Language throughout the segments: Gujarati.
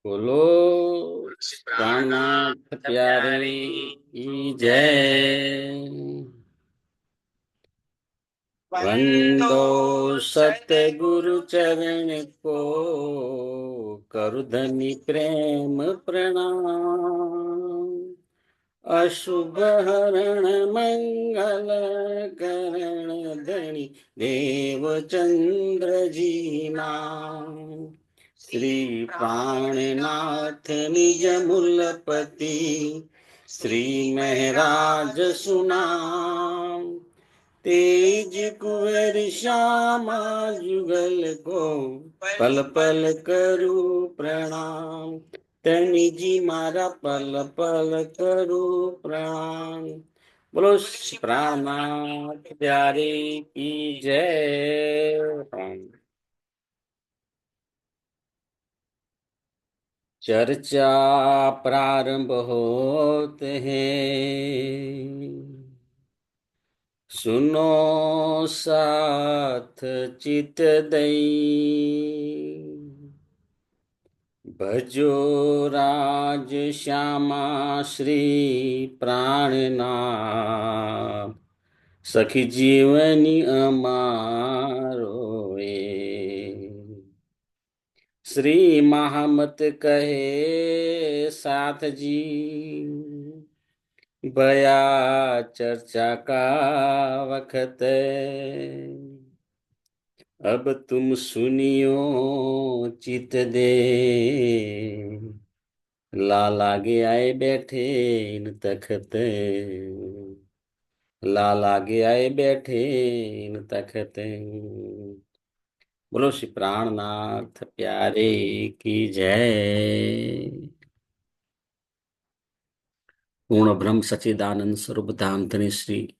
બોલો પ્રાણનાથ પ્યારે કી જય। વંદો સતગુરુ ચરણ કો કરુધની પ્રેમ પ્રણામ। અશુભ હરણ મંગલ કરણ ધણી દેવચંદ્રજી નામ। શ્રી પ્રાણનાથ નિજ મૂલપતિ શ્રી મહારાજ સુનામ। तेज कुंवर श्यामा जुगल को पल पल करूं प्रणाम। तनि जी मारा पल पल करूं प्रणाम। बोलो प्राणनाथ प्यारे की जय। चर्चा प्रारंभ होते हैं, सुनो साथ चित दई। भजो राज श्यामा श्री प्राणनाथ, सखी जीवनी अमारो ए। श्री महामत कहे साथ जी, भया चर्चा का वक्त, अब तुम सुनियो चित दे। लागे आए बैठे इन तखत, लागे आए बैठे इन तखत। बोलो श्री प्राणनाथ प्यारे की जय। પૂર્ણ બ્રહ્મ સચ્ચિદાનંદ સ્વરૂપ ધામ ધણી શ્રી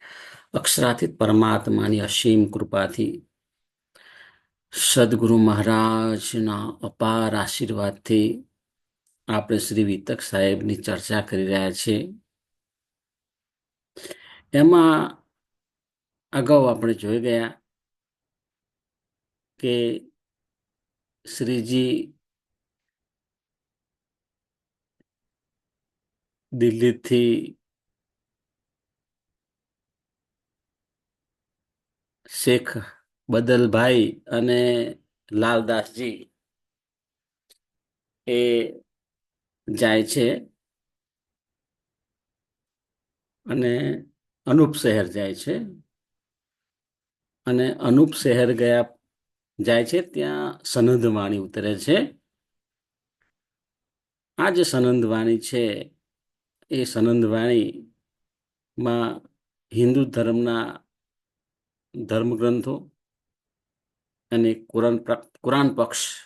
અક્ષરાતીત પરમાત્માની અસીમ કૃપાથી સદગુરુ મહારાજના અપાર આશીર્વાદથી આપણે શ્રી વિતક સાહેબની ચર્ચા કરી રહ્યા છીએ। એમાં અગાઉ આપણે જોઈ ગયા કે શ્રીજી દિલ્હીથી શેખ બદલભાઈ અને લાલદાસજી એ જાય છે અને અનુપ શહેર જાય છે, અને અનુપ શહેર જાય છે ત્યાં સનંદવાણી ઉતરે છે। આ જે સનંદવાણી છે એ સનંદવાણીમાં હિન્દુ ધર્મના ધર્મગ્રંથો અને કુરાન પક્ષની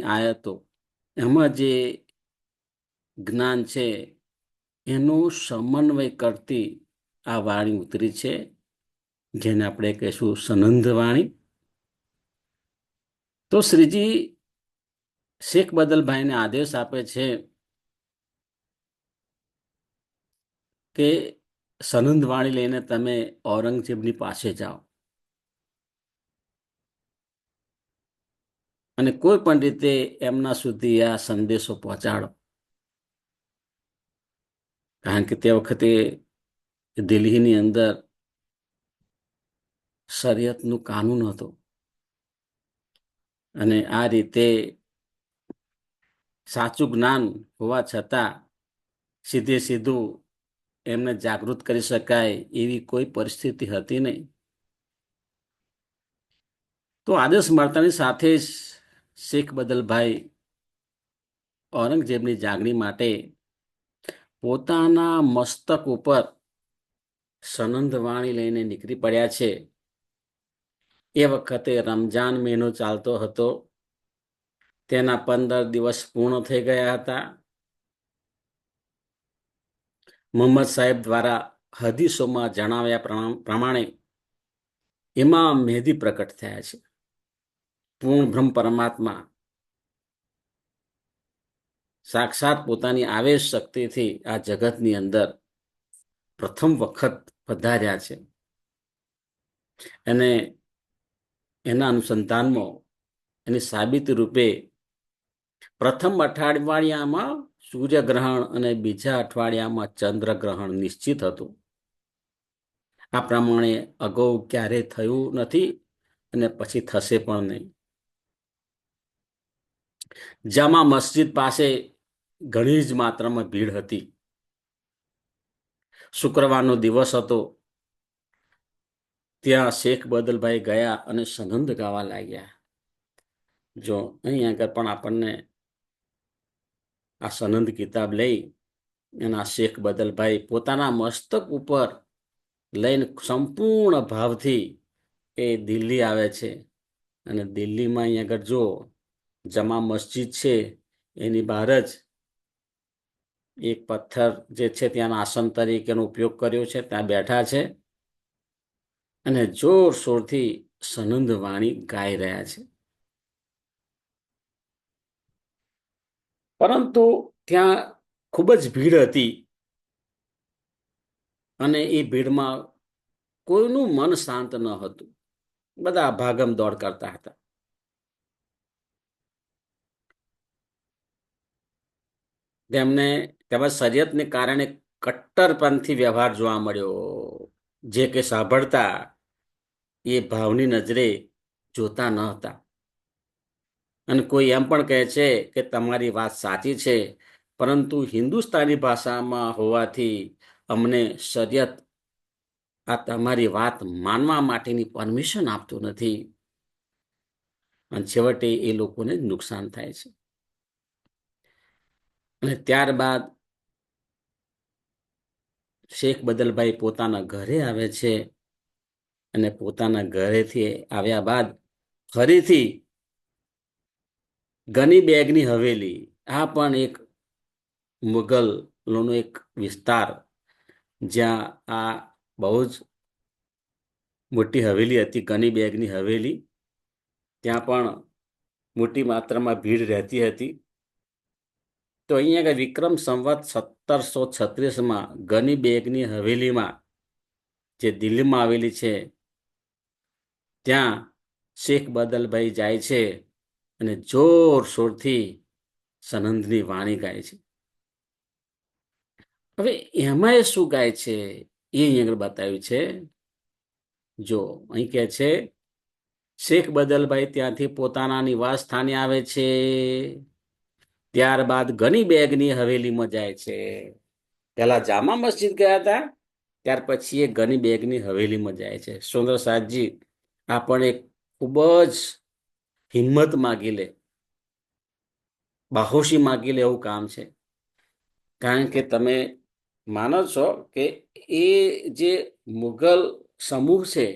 આયતો, એમાં જે જ્ઞાન છે એનું સમન્વય કરતી આ વાણી ઉતરી છે, જેને આપણે કહીશું સનંદ વાણી। તો શ્રીજી શેખ બદલભાઈને આદેશ આપે છે કે સનંદ વાણી લઈને તમે ઔરંગઝેબની પાસે જાઓ અને કોઈ પણ રીતે એમના સુધી આ સંદેશો પહોંચાડો, કારણ કે તે વખતે દિલ્હીની અંદર શરિયતનું કાનૂન હતું અને આ રીતે સાચું જ્ઞાન હોવા છતાં સીધું એમને જાગૃત કરી શકાય એવી કોઈ પરિસ્થિતિ હતી નહીં। તો આદેશ મળતાની સાથે જ શેખ બદલભાઈ ઔરંગઝેબની જાગણી માટે પોતાના મસ્તક ઉપર સનંદ વાણી લઈને નીકળી પડ્યા છે। એ વખતે રમજાન મહિનો ચાલતો હતો, તેના 15 દિવસ પૂર્ણ થઈ ગયા હતા। મુહમ્મદ સાહેબ દ્વારા હદીસોમાં જણાવ્યા પ્રમાણે ઇમામ મહેદી પ્રકટ થયા છે। પૂર્ણ બ્રહ્મ પરમાત્મા સાક્ષાત પોતાની આવેશ શક્તિથી આ જગતની અંદર પ્રથમ વખત પધાર્યા છે, અને એના અનુસંધાનમાં એની સાબિતી રૂપે પ્રથમ અઠવાડિયામાં સૂર્યગ્રહણ અને બીજા અઠવાડિયામાં ચંદ્રગ્રહણ નિશ્ચિત હતું. આ પ્રમાણે અગાઉ ક્યારેય થયું નથી અને પછી થશે પણ નહીં. જામા મસ્જિદ પાસે ઘણી જ માત્રામાં ભીડ હતી. શુક્રવારનો દિવસ હતો. ત્યાં શેખ બદલભાઈ ગયા અને સનંદ ગાવા લાગ્યા. જો અહીં આગળ પણ આપણને આ સનંદ કિતાબ લઈ અને આ શેખ બદલભાઈ પોતાના મસ્તક ઉપર લઈને સંપૂર્ણ ભાવથી એ દિલ્હી આવે છે. અને દિલ્હીમાં અહીં આગળ જો જમા મસ્જિદ છે એની બહાર જ એક પથ્થર જે છે ત્યાંના આસન તરીકેનો ઉપયોગ કર્યો છે, ત્યાં બેઠા છે અને જોરશોરથી સનંદ વાણી ગાઈ રહ્યા છે. પરંતુ ત્યાં ખૂબ જ ભીડ હતી અને એ ભીડમાં કોઈનું મન શાંત ન હતું. બધા ભાગમ દોડ કરતા હતા. તેમજ શરીયતને કારણે કટ્ટરપંથી વ્યવહાર જોવા મળ્યો. જે કે સાંભળતા એ ભાવની નજરે જોતા ન હતા. અને કોઈ એમ પણ કહે છે કે તમારી વાત સાચી છે, પરંતુ હિન્દુસ્તાની ભાષામાં હોવાથી અમને શરીયત આ તમારી વાત માનવા માટેની પરમિશન આપતું નથી. અને છેવટે એ લોકોને નુકસાન થાય છે. અને ત્યારબાદ શેખ બદલભાઈ પોતાના ઘરે આવે છે અને પોતાના ઘરેથી આવ્યા બાદ ફરીથી ગની બેગની હવેલી, આ પણ એક મુગલોનો એક વિસ્તાર જ્યાં આ બહુ જ મોટી હવેલી હતી, ગની બેગની હવેલી. ત્યાં પણ મોટી માત્રામાં ભીડ રહેતી હતી. તો અહીંયા વિક્રમ સંવત 1736માં ગની બેગની હવેલીમાં જે દિલ્હીમાં આવેલી છે ત્યાં શેખ બદલભાઈ જાય છે અને જોરશોરથી સનંદની વાણી ગાય છે. હવે એમાં એ શું ગાય છે એ અહીં આગળ બતાવ્યું છે. જો અહીં કહે છે શેખ બદલભાઈ ત્યાંથી પોતાના નિવાસ સ્થાને આવે છે. ત્યારબાદ ગની બેગની હવેલીમાં જાય છે. પહેલા જામા મસ્જિદ ગયા હતા, ત્યાર પછી એ ગની બેગની હવેલીમાં જાય છે. સુંદર સાહેબજી આ પણ એક ખૂબ જ હિંમત માગી લે, બાહોશી માગી લે એવું કામ છે. કારણ કે તમે માનો છો કે એ જે મુઘલ સમૂહ છે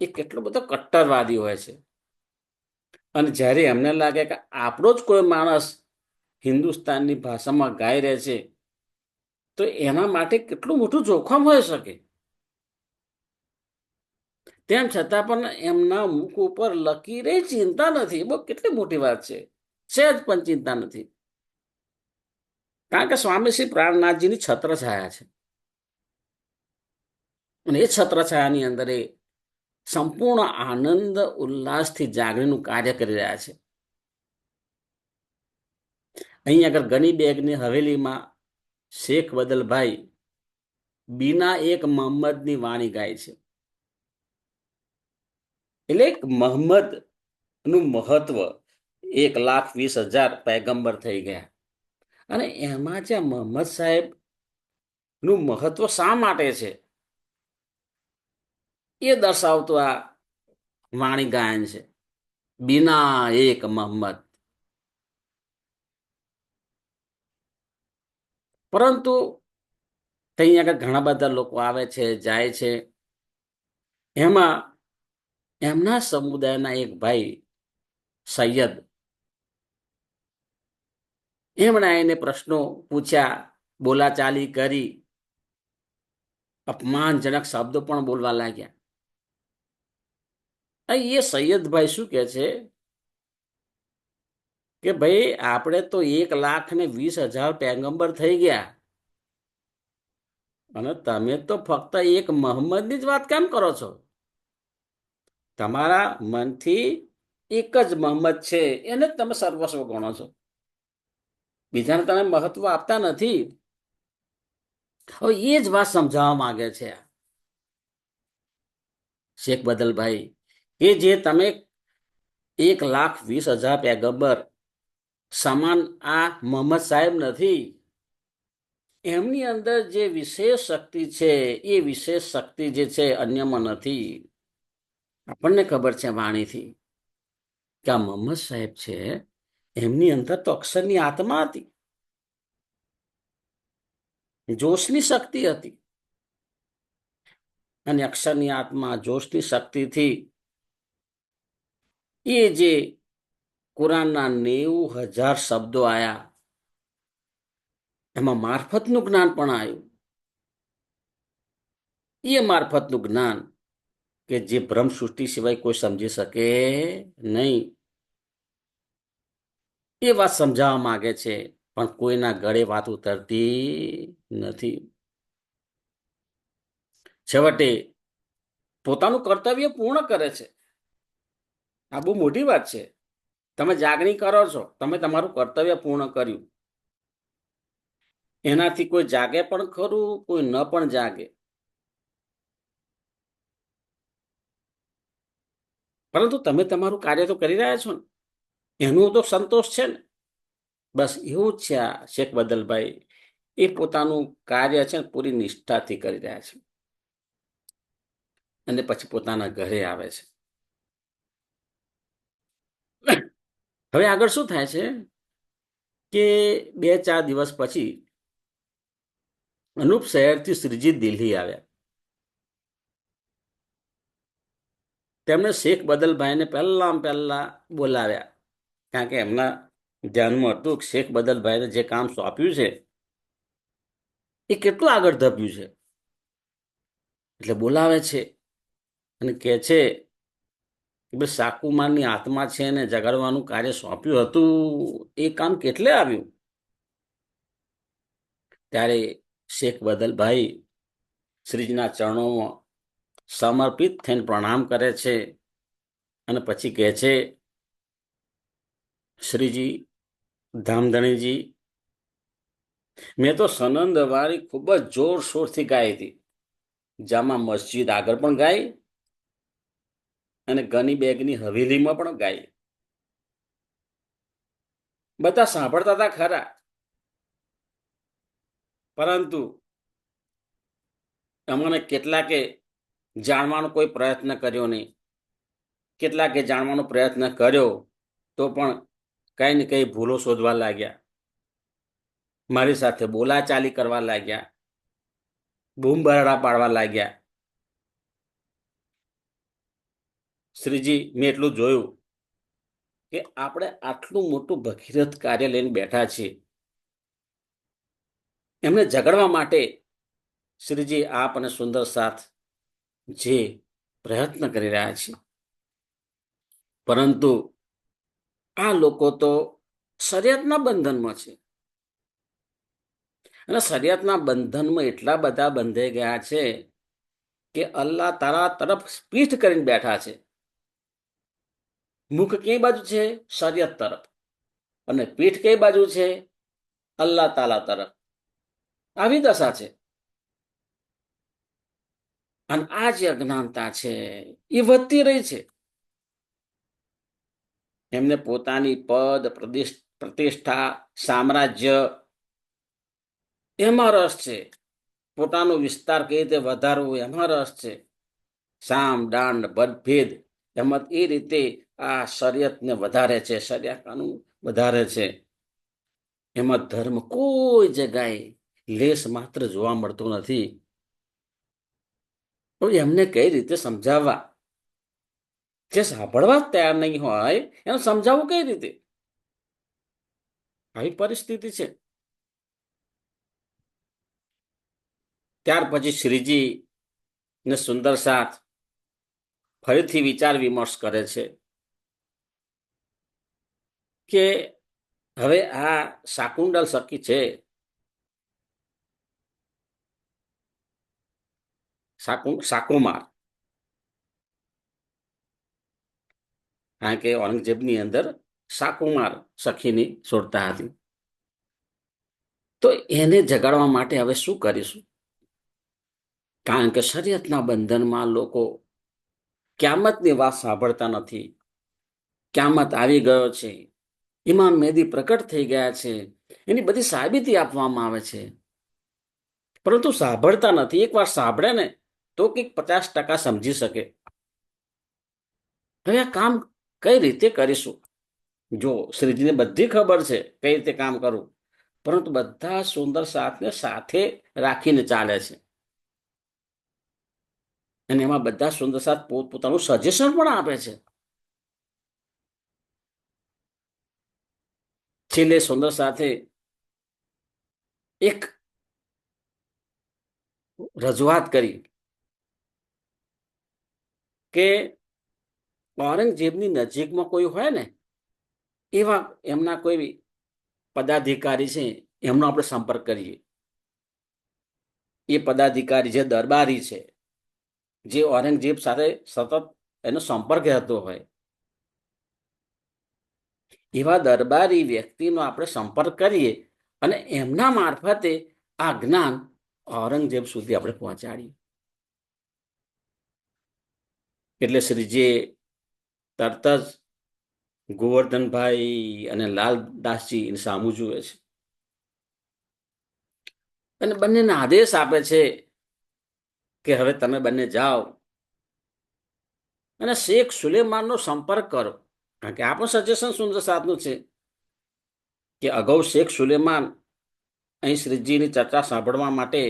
એ કેટલો બધો કટ્ટરવાદી હોય છે. અને જ્યારે એમને લાગે કે આપણો જ કોઈ માણસ હિન્દુસ્તાનની ભાષામાં ગાઈ રહે છે તો એના માટે કેટલું મોટું જોખમ હોઈ શકે. તેમ છતાં પણ એમના મુખ ઉપર લકીરે ચિંતા નથી. બહુ કેટલી મોટી વાત છે. સહેજ પણ ચિંતા નથી. કારણ કે સ્વામી શ્રી પ્રાણનાથજીની છત્રછાયા છે અને એ છત્રછાયાની અંદર એ સંપૂર્ણ આનંદ ઉલ્લાસથી જાગણીનું કાર્ય કરી રહ્યા છે. અહીં આગળ ગની બેગની હવેલીમાં શેખ બદલભાઈ બીના એક મોહમ્મદની વાણી ગાય છે. એટલે મોહમ્મદ નું મહત્વ 1,20,000 પૈગંબર થઈ ગયા. અને એમાં જે મોહમ્મદ સાહેબ નું મહત્વ શા માટે છે એ દર્શાવતું આ વાણી ગાયન છે. બીના એક મોહમ્મદ. પરંતુ ત્યાં આગળ ઘણા બધા લોકો આવે છે, જાય છે. એમાં એમના સમુદાયના એક ભાઈ સૈયદ, એમણે એને પ્રશ્નો પૂછ્યા, બોલાચાલી કરી, અપમાનજનક શબ્દો પણ બોલવા લાગ્યા. એ સૈયદભાઈ શું કે છે કે ભાઈ આપણે તો 1,20,000 પૈગંબર થઈ ગયા અને તમે તો ફક્ત એક મોહમ્મદની જ વાત કેમ કરો છો? તમારા મનથી એક જ મોહમ્મદ છે, એને જ તમે સર્વસ્વ ગણો છો, બીજાને તમે મહત્વ આપતા નથી. હવે એ જ વાત સમજાવવા માંગે છે શેખ બદલભાઈ, કે જે તમે 1,20,000 પૈગંબર સમાન આ મોહમ્મદ સાહેબ નથી. એમની અંદર જે વિશેષ શક્તિ છે એ વિશેષ શક્તિ જે છે અન્યમાં નથી. આપણને ખબર છે વાણીથી કે આ મોહમ્મદ સાહેબ છે, એમની અંદર તો અક્ષરની આત્મા હતી, જોશની શક્તિ હતી, અને અક્ષરની આત્મા જોશની શક્તિથી એ જે કુરાનના 90,000 શબ્દો આયા, એમાં મારફતનું જ્ઞાન પણ આવ્યું. એ મારફતનું જ્ઞાન કે જે બ્રહ્મ સૃષ્ટિ સિવાય કોઈ સમજી શકે નહીં, એ વાત સમજાવવા માંગે છે, પણ કોઈના ગળે વાત ઉતરતી નથી. છેવટે પોતાનું કર્તવ્ય પૂર્ણ કરે છે. આ બહુ મોટી વાત છે. તમે જાગણી કરો છો, તમે તમારું કર્તવ્ય પૂર્ણ કર્યું, એનાથી કોઈ જાગે પણ ખરું, કોઈ ન પણ જાગે, પરંતુ તમે તમારું કાર્ય તો કરી રહ્યા છો ને, એનું તો સંતોષ છે ને. બસ એવું જ છે આ શેખ બદલભાઈ, એ પોતાનું કાર્ય છે ને પૂરી નિષ્ઠાથી કરી રહ્યા છે, અને પછી પોતાના ઘરે આવે છે. હવે આગળ શું થાય છે કે 2-4 દિવસ પછી અનુપ શહેરથી શ્રીજી દિલ્હી આવ્યા. તેમણે શેખ બદલભાઈને પહેલા બોલાવ્યા, કારણ કે એમના ધ્યાનમાં હતું કે શેખ બદલભાઈને જે કામ સોંપ્યું છે એ કેટલું આગળ ધપ્યું છે. એટલે બોલાવે છે અને કહે છે કે સાકુમારની આત્મા છે ને જગાડવાનું કાર્ય સોંપ્યું હતું, એ કામ કેટલે આવ્યું? ત્યારે શેખ બદલભાઈ શ્રીજીના ચરણોમાં સમર્પિત થઈને પ્રણામ કરે છે, અને પછી કહે છે, શ્રીજી ધામધણીજી, મેં તો સનંદ વારી ખૂબ જ જોરશોરથી ગાઈ હતી. જામા મસ્જિદ આગળ પણ ગાઈ અને ગની બેગની હવેલીમાં પણ ગાઈ. બધા સાંભળતા હતા ખરા, પરંતુ અમને કેટલાકે જાણવાનો કોઈ પ્રયત્ન કર્યો નહીં, કેટલાકે જાણવાનો પ્રયત્ન કર્યો તો પણ કઈ ને કઈ ભૂલો શોધવા લાગ્યા, મારી સાથે બોલાચાલી કરવા લાગ્યા, બૂમ બરાડા પાડવા લાગ્યા. શ્રીજી, મેં એટલું જોયું કે આપણે આટલું મોટું ભગીરથ કાર્ય લઈને બેઠા છીએ, એમને ઝઘડવા માટે શ્રીજી આપ અને સુંદર સાથ જે પ્રયત્ન કરી રહ્યા છે, પરંતુ આ લોકો તો શરીયતના બંધનમાં છે, અને શરીયતના બંધનમાં એટલા બધા બંધાઈ ગયા છે કે અલ્લાહ તારા તરફ પીઠ કરીને બેઠા છે. મુખ કઈ બાજુ છે? શરીયત તરફ, અને પીઠ કઈ બાજુ છે? અલ્લાહ તાલા તરફ. આવી દશા છે. અને આ જે અજ્ઞાનતા છે એ વધતી રહી છે. એમને પોતાની પદ પ્રતિષ્ઠા, સામ્રાજ્ય, એમાં રસ છે. પોતાનો વિસ્તાર કઈ રીતે વધારવો એમાં રસ છે. સામ દાંડ ભેદ એમાં એ રીતે આ શરીયતને વધારે છે, શરિયા કાનૂન વધારે છે. એમાં ધર્મ કોઈ જગ્યાએ લેશ માત્ર જોવા મળતો નથી. એમને કઈ રીતે સમજાવવા? જે સાંભળવા જ તૈયાર નહીં હોય એને સમજાવવું કઈ રીતે? આવી પરિસ્થિતિ છે. ત્યાર પછી શ્રીજી ને સુંદર સાથ ફરીથી વિચાર વિમર્શ કરે છે કે હવે આ શાકુંડલ સખી છે, શાકુમાર, કારણ કે ઔરંગઝેબની અંદર શાકુમાર સખીની સુરતા હતી. તો એને જગાડવા માટે હવે શું કરીશું? કારણ કે શરીયતના બંધનમાં લોકો ક્યામતની વાત સાંભળતા નથી. ક્યામત આવી ગયો છે, ઇમામ મેદી પ્રકટ થઈ ગયા છે, એની બધી સાબિતી આપવામાં આવે છે, પરંતુ સાંભળતા નથી. એકવાર સાંભળે ને તો કંઈક 50% સમજી શકે. હવે આ કામ કઈ રીતે કરીશું? જો શ્રીજીને બધી ખબર છે કઈ રીતે કામ કરવું, પરંતુ બધા સુંદર સાથને સાથે રાખીને ચાલે છે. અને એમાં બધા સુંદર સાથ પોતાનું સજેશન પણ આપે છે. છેલ્લે સુંદર સાથે એક રજૂઆત કરી કે ઔરંગઝેબની નજીકમાં કોઈ હોય ને, એવા એમના કોઈ પદાધિકારી છે, એમનો આપણે સંપર્ક કરીએ. એ પદાધિકારી જે દરબારી છે, જે ઔરંગઝેબ સાથે સતત એનો સંપર્ક રહેતો હોય, એવા દરબારી વ્યક્તિનો આપણે સંપર્ક કરીએ અને એમના મારફતે આ જ્ઞાન ઔરંગઝેબ સુધી આપણે પહોંચાડીએ. એટલે શ્રીજીએ તરત જ ગોવર્ધનભાઈ અને લાલદાસજી સામું જુએ છે અને બંનેને આદેશ આપે છે કે હવે તમે બંને જાઓ અને શેખ સુલેમાનનો સંપર્ક કરો. કારણ કે આ પણ સજેશન સુંદર સાતનું છે કે અગાઉ શેખ સુલેમાન અહીં શ્રીજીની ચર્ચા સાંભળવા માટે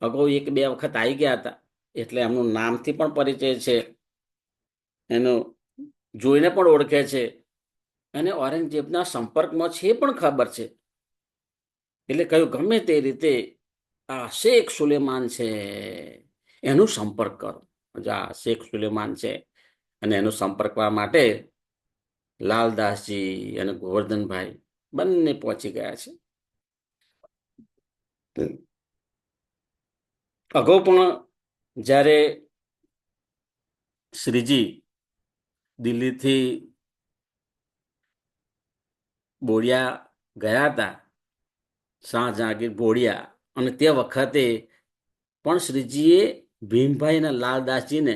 અગાઉ 1-2 વખત આવી ગયા હતા, એટલે એમનું નામથી પણ પરિચય છે, એનો જોઈને પણ ઓળખે છે, અને ઔરંગઝેબના સંપર્કમાં છે એ પણ ખબર છે. એટલે કહ્યું ગમે તે રીતે આ શેખ સુલેમાન છે એનો સંપર્ક કરો. આ શેખ સુલેમાન છે અને એનો સંપર્ક કરવા માટે લાલદાસજી અને ગોવર્ધનભાઈ બંને પહોંચી ગયા છે. અગાઉ પણ જ્યારે શ્રીજી દિલ્હીથી બોડિયા ગયા હતા, શાહજહાંગીર બોડિયા, અને તે વખતે પણ શ્રીજીએ ભીમભાઈ અને લાલદાસજીને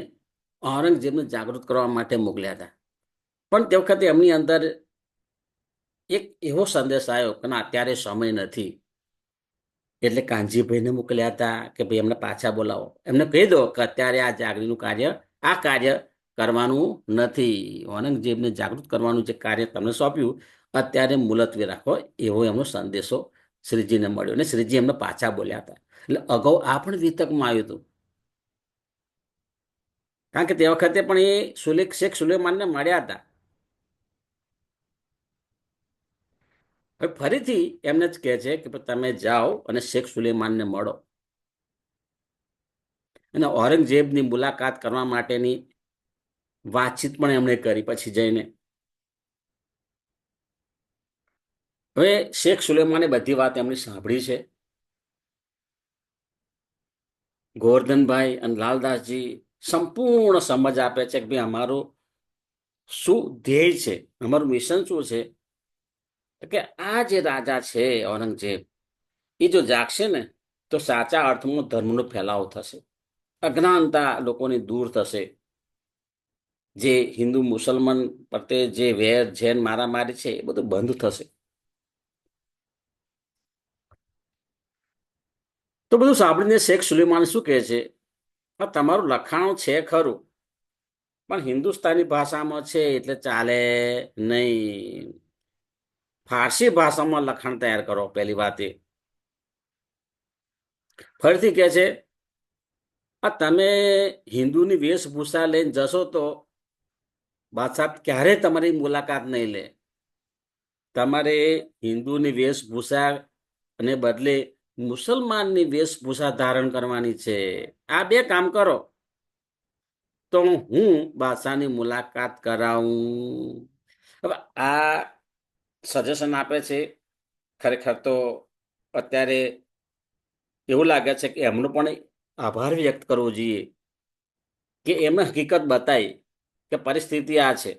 ઔરંગઝેબને જાગૃત કરવા માટે મોકલ્યા હતા. પણ તે વખતે એમની અંદર એક એવો સંદેશ આવ્યો કે અત્યારે સમય નથી, એટલે કાનજીભાઈને મોકલ્યા હતા કે ભાઈ એમને પાછા બોલાવો, એમને કહી દો કે અત્યારે આ જાગરીનું કાર્ય કરવાનું નથી. ઔરંગઝેબને જાગૃત કરવાનું જે કાર્ય તમને સોંપ્યું અત્યારે મુલતવી રાખો, એવો એમનો સંદેશો શ્રીજીને મળ્યો અને શ્રીજી એમને પાછા બોલ્યા હતા. એટલે અગાઉ આ પણ વિતકમાં આવ્યું હતું, કારણ કે તે વખતે પણ એ શેખ સુલેમાનને મળ્યા હતા. હવે ફરીથી એમને જ કહે છે કે તમે જાઓ અને શેખ સુલેમાનને મળો, અને ઔરંગઝેબની મુલાકાત કરવા માટેની વાતચીત પણ એમણે કરી. પછી જઈને હવે શેખ સુલેમાને બધી વાત એમની સાંભળી છે. ગોવર્ધનભાઈ અને લાલદાસજી સંપૂર્ણ સમજ આપે છે કે ભાઈ અમારું શું ધ્યેય છે, અમારું મિશન શું છે, કે આ જે રાજા છે ઔરંગઝેબ, એ જો જાગશે ને તો સાચા અર્થમાં ધર્મનો ફેલાવો થશે, અજ્ઞાનતા લોકોની દૂર થશે, જે હિન્દુ મુસલમાન પ્રત્યે જે વેર ઝેર મારામારી છે એ બધું બંધ થશે. તો બધું સાંભળીને શેખ સુલેમાન શું કહે છે, તમારું લખાણ છે ખરું, પણ હિન્દુસ્તાની ભાષામાં છે એટલે ચાલે નહીં. ફારસી ભાષામાં લખાણ તૈયાર કરો. પહેલી વાત એ. ફરીથી કહે છે, તમે હિન્દુની વેશભૂષા લઈને જશો તો બાદશાહ ક્યારેય તમારી મુલાકાત નહીં લે. તમારે હિન્દુની વેશભૂષા અને બદલે મુસલમાનની વેશભૂષા ધારણ કરવાની છે. આ બે કામ કરો તો હું બાદશાહની મુલાકાત કરાવું. હવે આ સજેશન આપે છે. ખરેખર તો અત્યારે એવું લાગે છે કે એમનો પણ આભાર વ્યક્ત કરવો જોઈએ કે એમને હકીકત બતાવી કે પરિસ્થિતિ આ છે.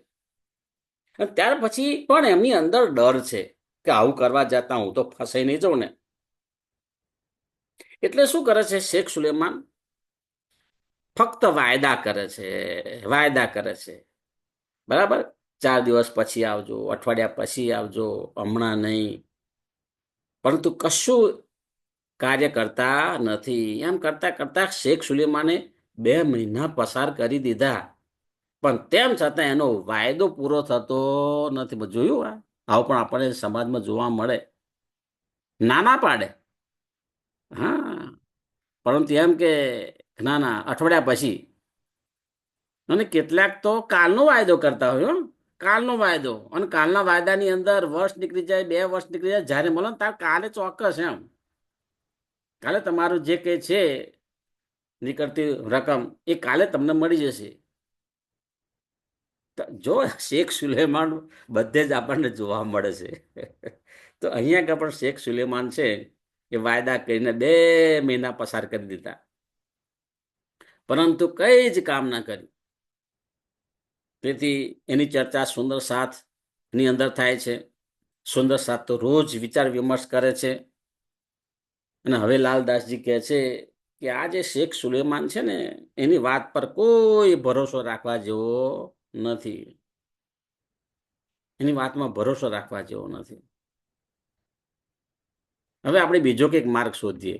અને ત્યાર પછી પણ એમની અંદર ડર છે કે આવું કરવા જતા હું તો ફસાઈ નહીં જાઉં ને. એટલે શું કરે છે શેખ સુલેમાન? ફક્ત વાયદા કરે છે, વાયદા કરે છે. બરાબર, 4 દિવસ પછી આવજો, અઠવાડિયા પછી આવજો, હમણાં નહીં. પરંતુ કશું કાર્ય કરતા નથી. એમ કરતા કરતા શેખ સુલેમાને 2 મહિના પસાર કરી દીધા, પણ તેમ છતાં એનો વાયદો પૂરો થતો નથી. જોયું આવું પણ આપણને સમાજમાં જોવા મળે. નાના પાડે, હા, પરંતુ એમ કે ના ના અઠવાડિયા પછી. અને કેટલાક તો કાલનો વાયદો કરતા હોય, કાલનો વાયદો. અને કાલના વાયદાની અંદર વર્ષ નીકળી જાય, 2 વર્ષ નીકળી જાય, જ્યારે મળો ને ત્યારે કાલે ચોક્કસ એમ કાલે તમારું જે કંઈ છે નીકળતી રકમ એ કાલે તમને મળી જશે. જો શેખ સુલેમાન બધે જ આપણને જોવા મળે છે. તો અહીંયા પણ શેખ સુલેમાન છે એ વાયદા કરીને 2 મહિના પસાર કરી દીધા, પરંતુ કઈ જ કામ ના કર્યું. તેથી એની ચર્ચા સુંદર સાથની અંદર થાય છે. સુંદર સાથ તો રોજ વિચાર વિમર્શ કરે છે. અને હવે લાલદાસજી કહે છે કે આ જે શેખ સુલેમાન છે ને એની વાત પર કોઈ ભરોસો રાખવા જેવો નથી. એની વાતમાં ભરોસો રાખવા જેવો નથી. હવે આપણે બીજો કંઈક માર્ગ શોધીએ.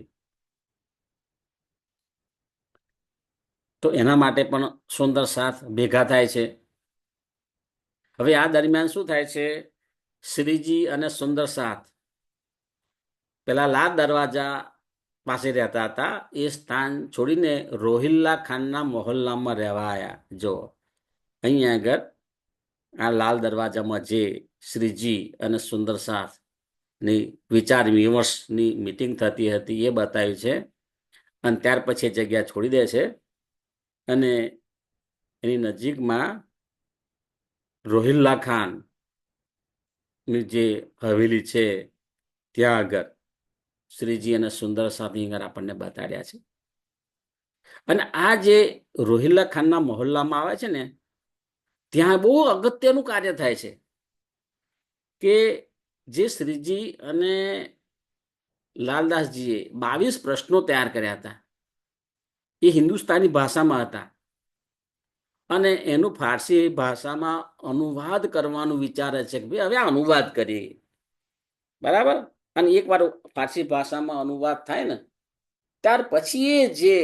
તો એના માટે પણ સુંદર સાથ ભેગા થાય છે. હવે આ દરમિયાન શું થાય છે? શ્રીજી અને સુંદર સાથ પેલા લાલ દરવાજા પાસે રહેતા હતા, એ સ્થાન છોડીને રોહિલ્લા ખાનના મોહલ્લામાં રહેવા આવ્યા. જો અહીંયા આગળ આ લાલ દરવાજામાં જે શ્રીજી અને સુંદર સાથની વિચાર વિમર્શની મિટિંગ થતી હતી એ બતાવ્યું છે. અને ત્યાર પછી જગ્યા છોડી દે છે અને એની નજીકમાં રોહિલ્લા ખાનની જે હવેલી છે ત્યાં આગળ શ્રીજી અને સુંદર સાથી આગળ આપણને બતાડ્યા છે. અને આ જે રોહિલ્લા ખાનના મહોલ્લામાં આવે છે ને ત્યાં બહુ અગત્યનું કાર્ય થાય છે કે જે શ્રીજી અને લાલદાસજીએ 22 પ્રશ્નો તૈયાર કર્યા હતા, એ હિન્દુસ્તાની ભાષામાં હતા. અને એનું ફારસી ભાષામાં અનુવાદ કરવાનું વિચારે છે કે ભાઈ હવે અનુવાદ કરીએ. બરાબર. અને એકવાર ફારસી ભાષામાં અનુવાદ થાય ને ત્યાર પછી એ જે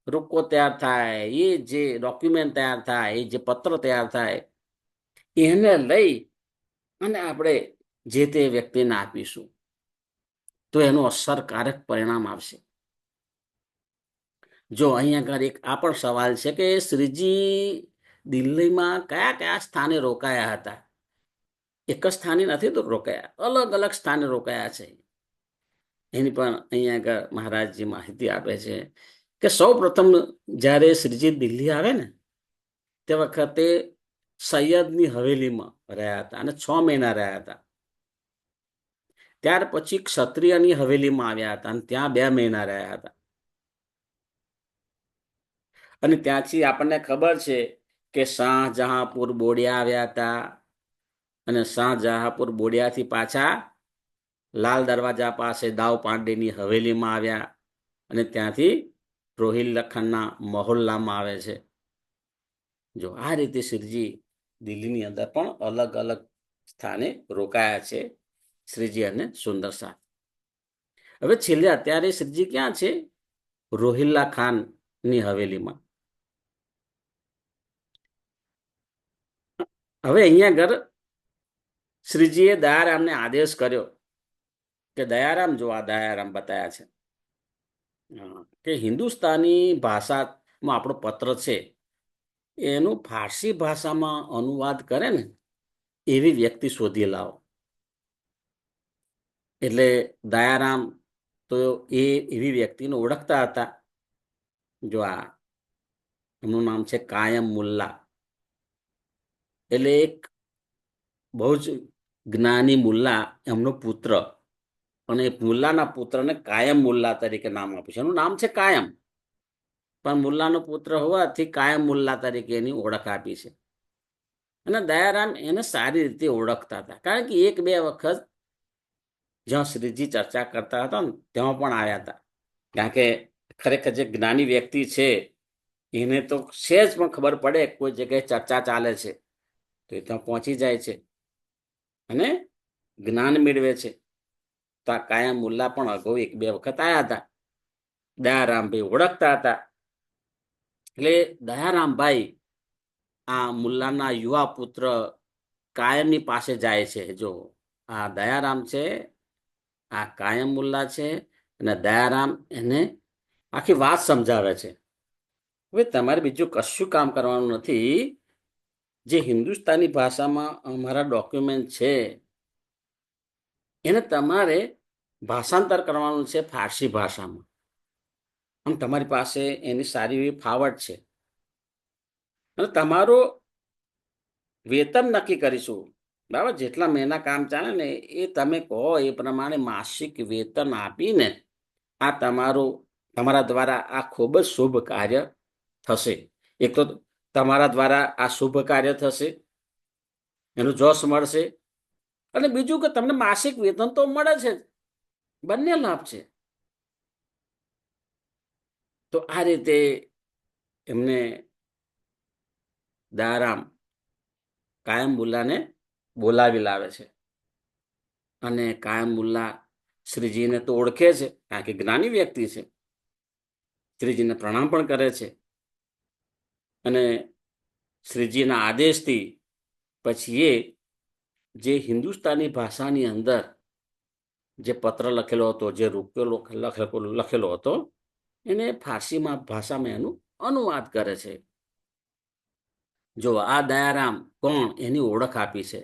રૂકો તૈયાર થાય, એ જે ડોક્યુમેન્ટ તૈયાર થાય, એ જે પત્ર તૈયાર થાય, એને લઈ અને આપણે જે તે વ્યક્તિને આપીશું તો એનું અસરકારક પરિણામ આવશે. જો અહીંયા આગળ એક આ પણ સવાલ છે કે શ્રીજી દિલ્હીમાં કયા કયા સ્થાને રોકાયા હતા? એક જ સ્થાને નથી તો રોકાયા, અલગ અલગ સ્થાને રોકાયા છે. એની પણ અહીંયા આગળ મહારાજજી માહિતી આપે છે કે સૌ પ્રથમ જ્યારે શ્રીજી દિલ્હી આવે ને તે વખતે સૈયદની હવેલીમાં રહ્યા હતા અને 6 મહિના રહ્યા હતા. ત્યાર પછી ક્ષત્રિયની હવેલીમાં આવ્યા હતા અને ત્યાં 2 મહિના રહ્યા હતા. અને ત્યાંથી આપણને ખબર છે કે શાહજહાંપુર બોડિયા આવ્યા હતા અને શાહજહાંપુર બોડિયાથી પાછા લાલ દરવાજા પાસે દાવ પાંડેની હવેલીમાં આવ્યા અને ત્યાંથી રોહિલ્લા ખાનના મહોલ્લામાં આવે છે. જો આ રીતે શ્રીજી દિલ્હીની અંદર પણ અલગ અલગ સ્થાને રોકાયા છે, શ્રીજી અને સુંદર સાથ. હવે છેલ્લે અત્યારે શ્રીજી ક્યાં છે? રોહિલ્લા ખાનની હવેલીમાં. હવે અહીંયા આગળ શ્રીજીએ દયારામને આદેશ કર્યો કે દયારામ, જો આ દયારામ બતાયા છે કે હિન્દુસ્તાની ભાષામાં આપણો પત્ર છે એનું ફારસી ભાષામાં અનુવાદ કરે ને એવી વ્યક્તિ શોધી લાવો. એટલે દયારામ તો એ એવી વ્યક્તિને ઓળખતા હતા. જો આ એમનું નામ છે કાયમ મુલ્લા. એટલે એક બહુ જ જ્ઞાની મુલ્લા એમનો પુત્ર, અને મુલ્લાના પુત્રને કાયમ મુલ્લા તરીકે નામ આપ્યું છે. એનું નામ છે કાયમ, પણ મુલ્લાનો પુત્ર હોવાથી કાયમ મુલ્લા તરીકે એની ઓળખ આપી છે. અને દયારામ એને સારી રીતે ઓળખતા હતા, કારણ કે એક બે વખત જ્યાં શ્રીજી ચર્ચા કરતા હતા ને ત્યાં પણ આવ્યા હતા. કારણ કે ખરેખર જે જ્ઞાની વ્યક્તિ છે એને તો સહેજ પણ ખબર પડે કોઈ જગ્યાએ ચર્ચા ચાલે છે તો એ ત્યાં પહોંચી જાય છે અને જ્ઞાન મેળવે છે. તો આ કાયમ મુલ્લા પણ અગાઉ એક બે વખત આવ્યા હતા. દયારામભાઈ ઓળખતા હતા. એટલે દયારામભાઈ આ મુલ્લાના યુવા પુત્ર કાયમની પાસે જાય છે. જો આ દયારામ છે, આ કાયમ મુલ્લા છે, અને દયારામ એને આખી વાત સમજાવે છે. હવે તમારે બીજું કશું કામ કરવાનું નથી. જે હિન્દુસ્તાની ભાષામાં અમારા ડોક્યુમેન્ટ છે એને તમારે ભાષાંતર કરવાનું છે ફારસી ભાષામાં. આમ તમારી પાસે એની સારી એવી ફાવટ છે અને તમારું વેતન નક્કી કરીશું. બરાબર, જેટલા મહિના કામ ચાલે ને એ તમે કહો એ પ્રમાણે માસિક વેતન આપીને આ તમારા દ્વારા આ ખૂબ જ શુભ કાર્ય થશે. એક તો તમારા દ્વારા આ શુભ કાર્ય થશે, એનું જોશ મળશે, અને બીજું કે તમને માસિક વેતન તો મળે છે, બંને લાભ છે. તો આ રીતે એમને દયારામ કાયમ મુલ્લાને બોલાવી લાવે છે. અને કાયમ મુલ્લા શ્રીજીને તો ઓળખે છે, કારણ કે જ્ઞાની વ્યક્તિ છે. શ્રીજીને પ્રણામ પણ કરે છે અને શ્રીજીના આદેશથી પછી એ જે હિન્દુસ્તાની ભાષાની અંદર જે પત્ર લખેલો હતો, જે રૂપિયો લખેલો હતો, એને ફારસીમાં ભાષામાં એનું અનુવાદ કરે છે. જો આ દયારામ કોણ એની ઓળખ આપી છે.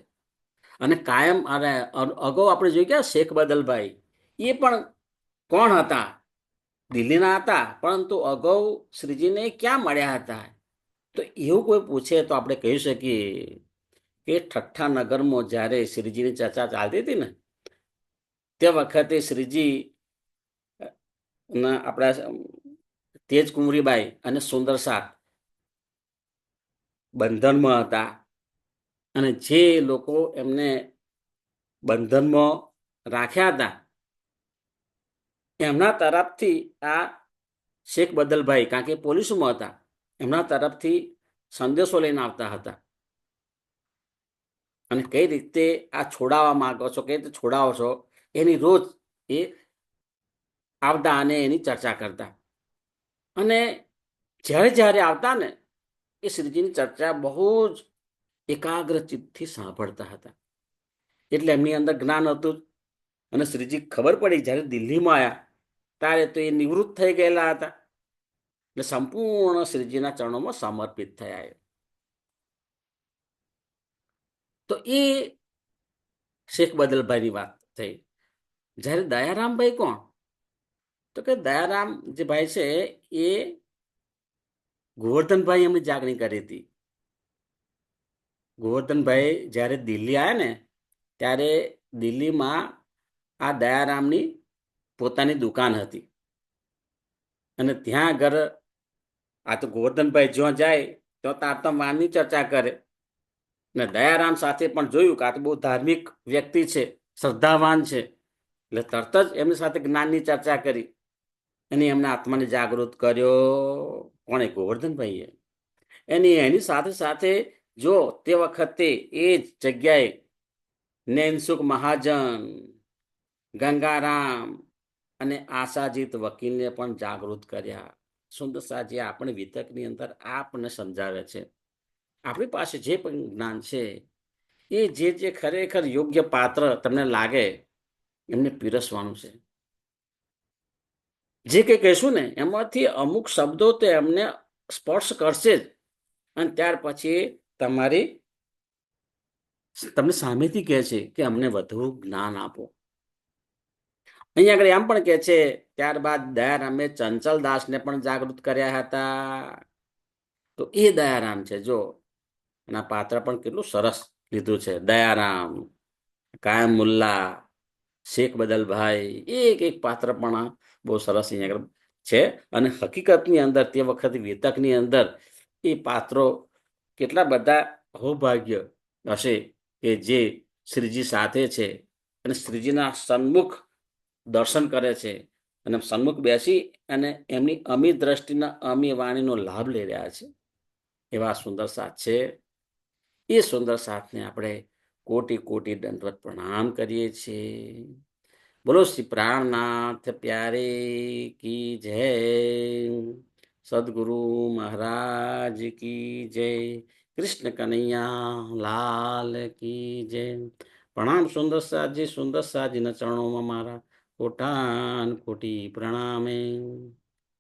અને કાયમ અગાઉ આપણે જોઈ ગયા શેખ બદલભાઈ, એ પણ કોણ હતા? દિલ્હીના હતા, પરંતુ અગાઉ શ્રીજીને ક્યાં મળ્યા હતા? તો એવું કોઈ પૂછે તો આપણે કહી શકીએ કે ઠઠ્ઠા નગરમાં જ્યારે શ્રીજીની ચર્ચા ચાલતી હતી ને તે વખતે શ્રીજી આપણા તેજકુંવરીબાઈ અને સુંદર સાથ બંધનમાં હતા. અને જે લોકો એમને બંધનમાં રાખ્યા હતા એમના તરફથી આ શેખ બદલભાઈ, કારણ કે પોલીસમાં હતા, એમના તરફથી સંદેશો લઈને આવતા હતા. અને કઈ રીતે આ છોડાવવા માંગો છો, કઈ રીતે છોડાવો છો, એની રોજ એ આવતા અને એની ચર્ચા કરતા. અને જ્યારે જ્યારે આવતા ને એ શ્રીજીની ચર્ચા બહુ જ એકાગ્ર ચિત્તથી સાંભળતા હતા. એટલે એમની અંદર જ્ઞાન હતું. અને શ્રીજી ખબર પડી જ્યારે દિલ્હીમાં આવ્યા ત્યારે તો એ નિવૃત્ત થઈ ગયેલા હતા. એટલે સંપૂર્ણ શ્રીજીના ચરણોમાં સમર્પિત થયા. તો એ શેખ બદલભાઈની વાત થઈ. જ્યારે દયારામભાઈ કોણ? તો કે દયારામ જે ભાઈ છે એ ગોવર્ધનભાઈ એમની જાગણી કરી હતી. ગોવર્ધનભાઈ જ્યારે દિલ્હી આવ્યા ને ત્યારે દિલ્હીમાં આ દયારામની પોતાની દુકાન હતી. અને ત્યાં આગળ આ તો ગોવર્ધનભાઈ જ્યાં જાય તો તારતમ વાનની ચર્ચા કરે. ને દયારામ સાથે પણ જોયું કે આ તો બહુ ધાર્મિક વ્યક્તિ છે, શ્રદ્ધાવાન છે, એટલે તરત જ એમની સાથે જ્ઞાનની ચર્ચા કરી અને એમના આત્માને જાગૃત કર્યો. કોણે? ગોવર્ધનભાઈએ. એની સાથે સાથે જો તે વખતે એ જ જગ્યાએ નૈનસુખ મહાજન, ગંગારામ અને આશાજીત વકીલને પણ જાગૃત કર્યા. સુંદર સાજી આપણે વિતકની અંદર આપને સમજાવે છે. આપણી પાસે જે પણ જ્ઞાન છે એ જે ખરેખર યોગ્ય પાત્ર તમને લાગે એમને પીરસવાનું છે. જે કંઈ કહીશું ને એમાંથી અમુક શબ્દો તો એમને સ્પર્શ કરશે જ. અને ત્યાર પછી તમને સામેથી કહે છે કે અમને વધુ જ્ઞાન આપો. અહીંયા આગળ એમ પણ કહે છે ત્યારબાદ દયારામે ચંચલદાસને પણ જાગૃત કર્યા હતા. તો એ દયારામ છે. જો એના પાત્ર પણ કેટલું સરસ લીધું છે. દયારામ, કાયમ મુલ્લા, શેખ બદલભાઈ, એક પાત્ર પણ બહુ સરસ અહીંયા આગળ છે. અને હકીકતની અંદર તે વખતે વેતકની અંદર એ પાત્રો કેટલા બધા અહોભાગ્ય હશે કે જે શ્રીજી સાથે છે અને શ્રીજીના સન્મુખ દર્શન કરે છે અને સન્મુખ બેસી અને એમની અમી દ્રષ્ટિના અમી વાણીનો લાભ લઈ રહ્યા છે. એવા સુંદર સાથ છે. એ સુંદર સાથને આપણે કોટી કોટી દંડવત પ્રણામ કરીએ છીએ. બોલો શ્રી પ્રાણનાથ પ્યારે કી જય. સદગુરુ મહારાજ કી જય. કૃષ્ણ કનૈયા લાલ કી જય. પ્રણામ સુંદર સાજી, ચરણોમાં મારા કોટાન કોટી પ્રણામે.